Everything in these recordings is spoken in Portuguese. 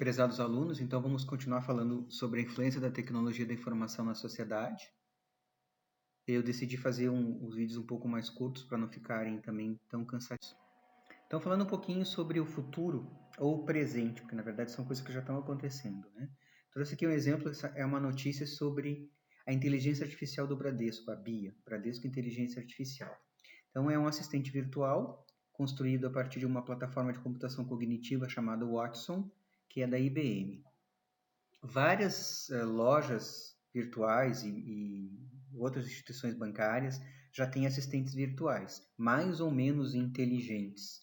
Prezados alunos, então vamos continuar falando sobre a influência da tecnologia da informação na sociedade. Eu decidi fazer os vídeos um pouco mais curtos para não ficarem também tão cansativos. Então, falando um pouquinho sobre o futuro ou o presente, porque na verdade são coisas que já estão acontecendo, né? Trouxe aqui um exemplo, essa é uma notícia sobre a inteligência artificial do Bradesco, a BIA, Bradesco Inteligência Artificial. Então, é um assistente virtual construído a partir de uma plataforma de computação cognitiva chamada Watson, que é da IBM. Várias lojas virtuais e outras instituições bancárias já têm assistentes virtuais, mais ou menos inteligentes.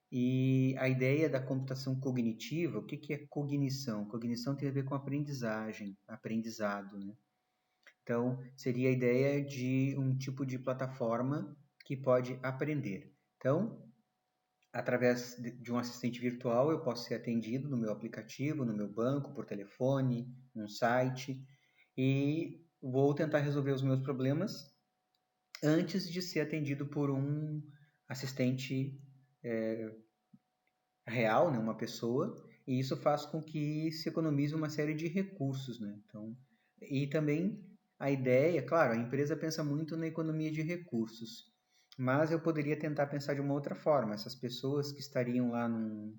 E a ideia da computação cognitiva, o que é cognição? Cognição tem a ver com aprendizagem, aprendizado, né? Então, seria a ideia de um tipo de plataforma que pode aprender. Então, através de um assistente virtual, eu posso ser atendido no meu aplicativo, no meu banco, por telefone, num site, e vou tentar resolver os meus problemas antes de ser atendido por um assistente real, né, uma pessoa, e isso faz com que se economize uma série de recursos, né? Então, e também a ideia, claro, a empresa pensa muito na economia de recursos, mas eu poderia tentar pensar de uma outra forma. Essas pessoas que estariam lá num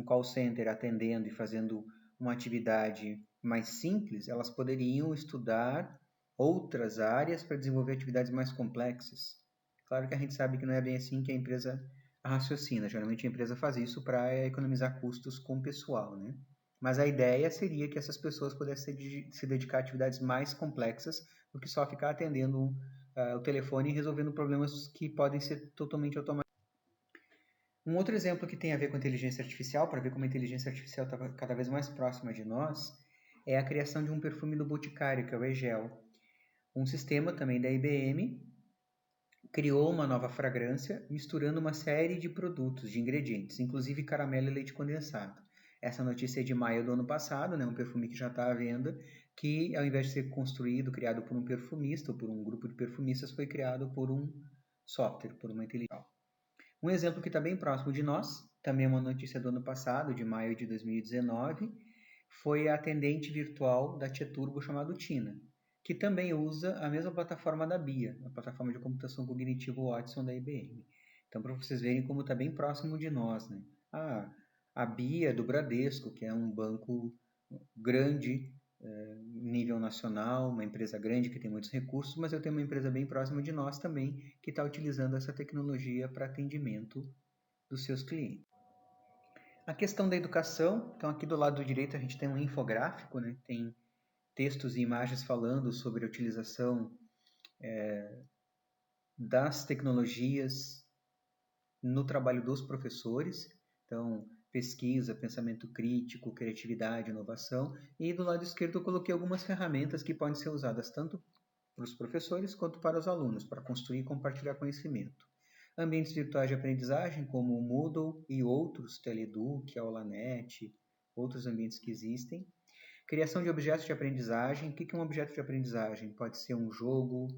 call center atendendo e fazendo uma atividade mais simples, elas poderiam estudar outras áreas para desenvolver atividades mais complexas. Claro que a gente sabe que não é bem assim que a empresa raciocina. Geralmente a empresa faz isso para economizar custos com o pessoal, né? Mas a ideia seria que essas pessoas pudessem se dedicar a atividades mais complexas do que só ficar atendendo o telefone e resolvendo problemas que podem ser totalmente automatizados. Um outro exemplo que tem a ver com inteligência artificial, para ver como a inteligência artificial está cada vez mais próxima de nós, é a criação de um perfume do Boticário, que é o Egel. Um sistema também da IBM criou uma nova fragrância misturando uma série de produtos, de ingredientes, inclusive caramelo e leite condensado. Essa notícia é de maio do ano passado, né, um perfume que já está à venda, que ao invés de ser construído, criado por um perfumista ou por um grupo de perfumistas, foi criado por um software, por uma inteligência. Um exemplo que está bem próximo de nós, também é uma notícia do ano passado, de maio de 2019, foi a atendente virtual da Tia Turbo chamada Tina, que também usa a mesma plataforma da BIA, a plataforma de computação cognitiva Watson da IBM. Então, para vocês verem como está bem próximo de nós, né? A BIA do Bradesco, que é um banco grande, nível nacional, uma empresa grande que tem muitos recursos, mas eu tenho uma empresa bem próxima de nós também que está utilizando essa tecnologia para atendimento dos seus clientes. A questão da educação, então aqui do lado direito a gente tem um infográfico, né? Tem textos e imagens falando sobre a utilização das tecnologias no trabalho dos professores, então pesquisa, pensamento crítico, criatividade, inovação, e do lado esquerdo eu coloquei algumas ferramentas que podem ser usadas tanto para os professores quanto para os alunos, para construir e compartilhar conhecimento. Ambientes virtuais de aprendizagem, como o Moodle e outros, Teleduc, Aulanet, outros ambientes que existem. Criação de objetos de aprendizagem. O que é um objeto de aprendizagem? Pode ser um jogo,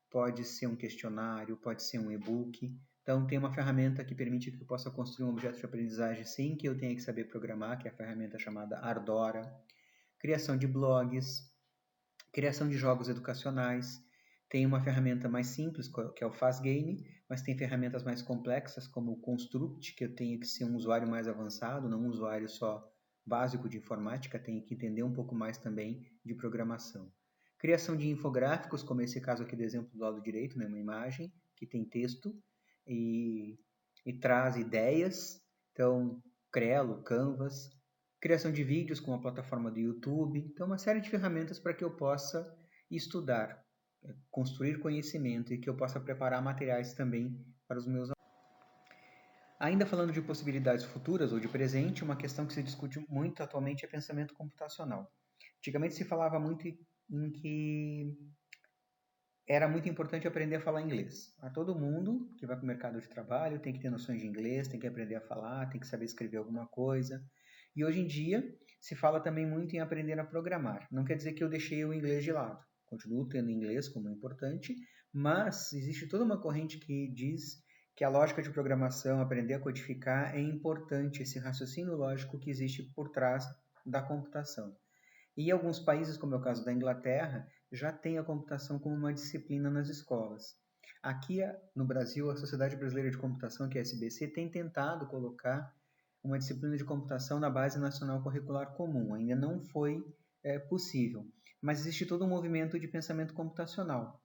pode ser um questionário, pode ser um e-book. Então, tem uma ferramenta que permite que eu possa construir um objeto de aprendizagem sem que eu tenha que saber programar, que é a ferramenta chamada Ardora. Criação de blogs, criação de jogos educacionais. Tem uma ferramenta mais simples, que é o Fazgame, mas tem ferramentas mais complexas, como o Construct, que eu tenho que ser um usuário mais avançado, não um usuário só básico de informática, tenho que entender um pouco mais também de programação. Criação de infográficos, como esse caso aqui do exemplo do lado direito, né, uma imagem que tem texto e traz ideias. Então, Crelo, Canvas, criação de vídeos com a plataforma do YouTube. Então, uma série de ferramentas para que eu possa estudar, construir conhecimento e que eu possa preparar materiais também para os meus alunos. Ainda falando de possibilidades futuras ou de presente, uma questão que se discute muito atualmente é pensamento computacional. Antigamente se falava muito em que era muito importante aprender a falar inglês. A todo mundo que vai para o mercado de trabalho tem que ter noções de inglês, tem que aprender a falar, tem que saber escrever alguma coisa. E hoje em dia se fala também muito em aprender a programar. Não quer dizer que eu deixei o inglês de lado. Continuo tendo inglês como importante, mas existe toda uma corrente que diz que a lógica de programação, aprender a codificar, é importante esse raciocínio lógico que existe por trás da computação. E alguns países, como é o caso da Inglaterra, já tem a computação como uma disciplina nas escolas. Aqui no Brasil, a Sociedade Brasileira de Computação, que é a SBC, tem tentado colocar uma disciplina de computação na Base Nacional Curricular Comum. Ainda não foi possível, mas existe todo um movimento de pensamento computacional,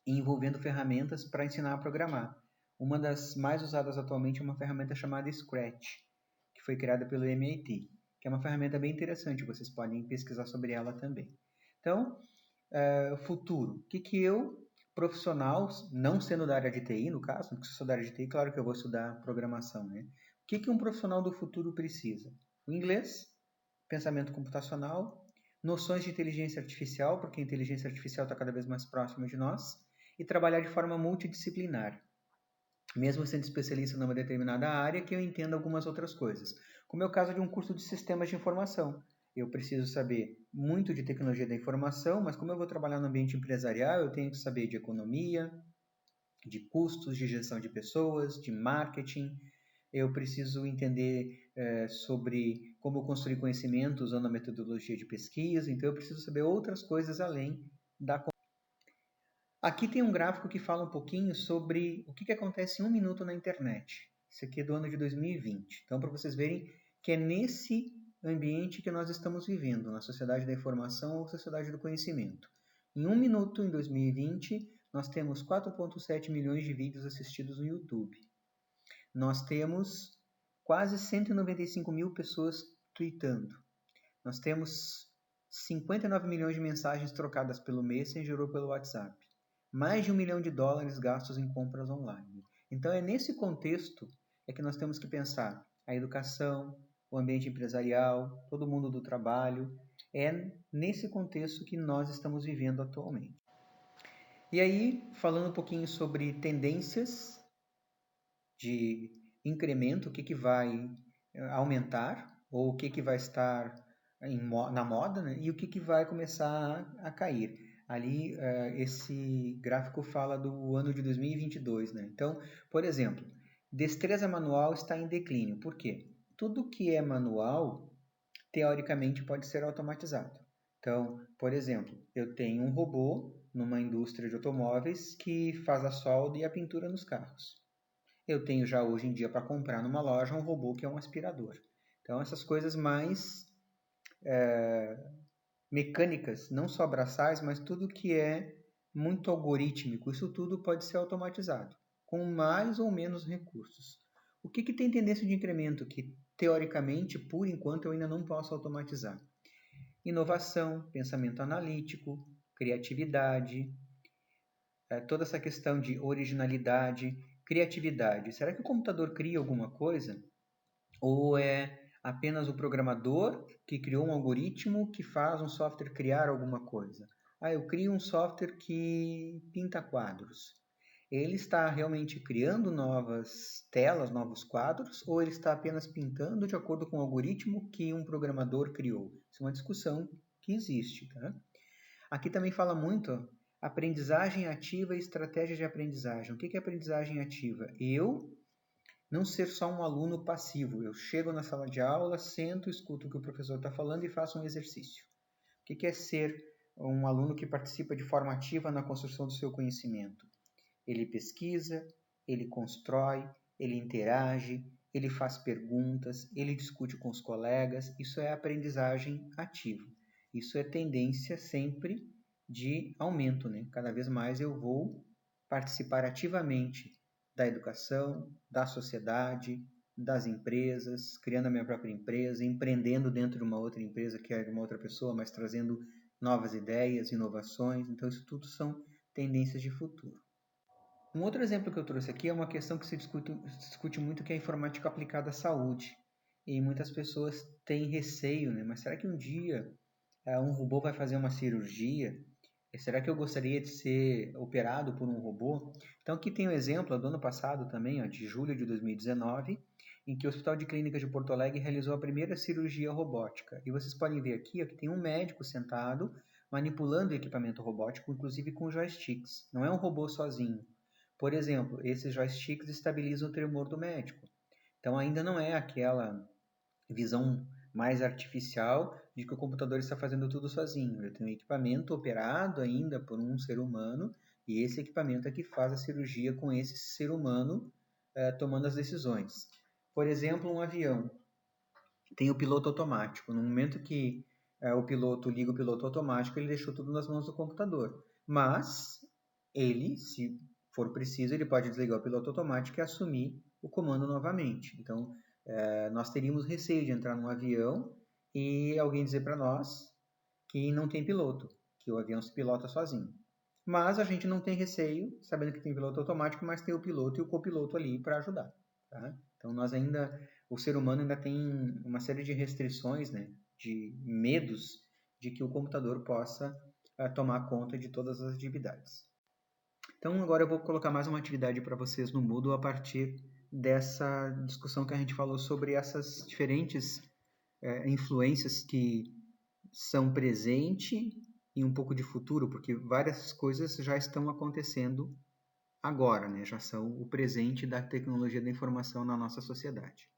envolvendo ferramentas para ensinar a programar. Uma das mais usadas atualmente é uma ferramenta chamada Scratch, que foi criada pelo MIT, que é uma ferramenta bem interessante, vocês podem pesquisar sobre ela também. Então, futuro. O que eu, profissional, não sendo da área de TI, no caso, porque se eu sou da área de TI, claro que eu vou estudar programação, né? O que um profissional do futuro precisa? O inglês, pensamento computacional, noções de inteligência artificial, porque a inteligência artificial está cada vez mais próxima de nós, e trabalhar de forma multidisciplinar. Mesmo sendo especialista numa determinada área, que eu entenda algumas outras coisas. Como é o caso de um curso de sistemas de informação. Eu preciso saber muito de tecnologia da informação, mas como eu vou trabalhar no ambiente empresarial, eu tenho que saber de economia, de custos, de gestão de pessoas, de marketing. Eu preciso entender sobre como construir conhecimento usando a metodologia de pesquisa. Então, eu preciso saber outras coisas além da... Aqui tem um gráfico que fala um pouquinho sobre o que acontece em um minuto na internet. Isso aqui é do ano de 2020. Então, para vocês verem que é nesse ambiente que nós estamos vivendo, na sociedade da informação ou sociedade do conhecimento. Em um minuto, em 2020, nós temos 4,7 milhões de vídeos assistidos no YouTube. Nós temos quase 195 mil pessoas tweetando. Nós temos 59 milhões de mensagens trocadas pelo Messenger ou pelo WhatsApp. Mais de $1 milhão gastos em compras online. Então, é nesse contexto que nós temos que pensar a educação, o ambiente empresarial, todo mundo do trabalho. É nesse contexto que nós estamos vivendo atualmente. E aí, falando um pouquinho sobre tendências de incremento, o que vai aumentar, ou o que vai estar na moda, né? E o que vai começar a cair. Ali, esse gráfico fala do ano de 2022, né? Então, por exemplo, destreza manual está em declínio. Por quê? Tudo que é manual, teoricamente, pode ser automatizado. Então, por exemplo, eu tenho um robô numa indústria de automóveis que faz a solda e a pintura nos carros. Eu tenho já hoje em dia para comprar numa loja um robô que é um aspirador. Então, essas coisas mais mecânicas, não só braçais, mas tudo que é muito algorítmico, isso tudo pode ser automatizado, com mais ou menos recursos. O que tem tendência de incremento que, teoricamente, por enquanto, eu ainda não posso automatizar? Inovação, pensamento analítico, criatividade, toda essa questão de originalidade, criatividade. Será que o computador cria alguma coisa? Ou é apenas o programador que criou um algoritmo que faz um software criar alguma coisa? Eu crio um software que pinta quadros. Ele está realmente criando novas telas, novos quadros, ou ele está apenas pintando de acordo com o algoritmo que um programador criou? Isso é uma discussão que existe, tá? Aqui também fala muito aprendizagem ativa e estratégia de aprendizagem. O que é aprendizagem ativa? Eu não ser só um aluno passivo. Eu chego na sala de aula, sento, escuto o que o professor está falando e faço um exercício. O que é ser um aluno que participa de forma ativa na construção do seu conhecimento? Ele pesquisa, ele constrói, ele interage, ele faz perguntas, ele discute com os colegas. Isso é aprendizagem ativa. Isso é tendência sempre de aumento, né? Cada vez mais eu vou participar ativamente da educação, da sociedade, das empresas, criando a minha própria empresa, empreendendo dentro de uma outra empresa que é de uma outra pessoa, mas trazendo novas ideias, inovações. Então, isso tudo são tendências de futuro. Um outro exemplo que eu trouxe aqui é uma questão que se discute muito, que é a informática aplicada à saúde. E muitas pessoas têm receio, né? Mas será que um dia um robô vai fazer uma cirurgia? Será que eu gostaria de ser operado por um robô? Então, aqui tem um exemplo do ano passado também, de julho de 2019, em que o Hospital de Clínicas de Porto Alegre realizou a primeira cirurgia robótica. E vocês podem ver aqui que tem um médico sentado manipulando o equipamento robótico, inclusive com joysticks. Não é um robô sozinho. Por exemplo, esses joysticks estabilizam o tremor do médico. Então ainda não é aquela visão mais artificial de que o computador está fazendo tudo sozinho. Ele tem um equipamento operado ainda por um ser humano e esse equipamento é que faz a cirurgia com esse ser humano tomando as decisões. Por exemplo, um avião tem o piloto automático. No momento que o piloto liga o piloto automático, ele deixou tudo nas mãos do computador. Mas ele, se for preciso, ele pode desligar o piloto automático e assumir o comando novamente. Então, nós teríamos receio de entrar num avião e alguém dizer para nós que não tem piloto, que o avião se pilota sozinho. Mas a gente não tem receio, sabendo que tem piloto automático, mas tem o piloto e o copiloto ali para ajudar. Tá? Então, o ser humano ainda tem uma série de restrições, né, de medos de que o computador possa tomar conta de todas as atividades. Então, agora eu vou colocar mais uma atividade para vocês no Moodle a partir dessa discussão que a gente falou sobre essas diferentes influências que são presente e um pouco de futuro, porque várias coisas já estão acontecendo agora, né? Já são o presente da tecnologia da informação na nossa sociedade.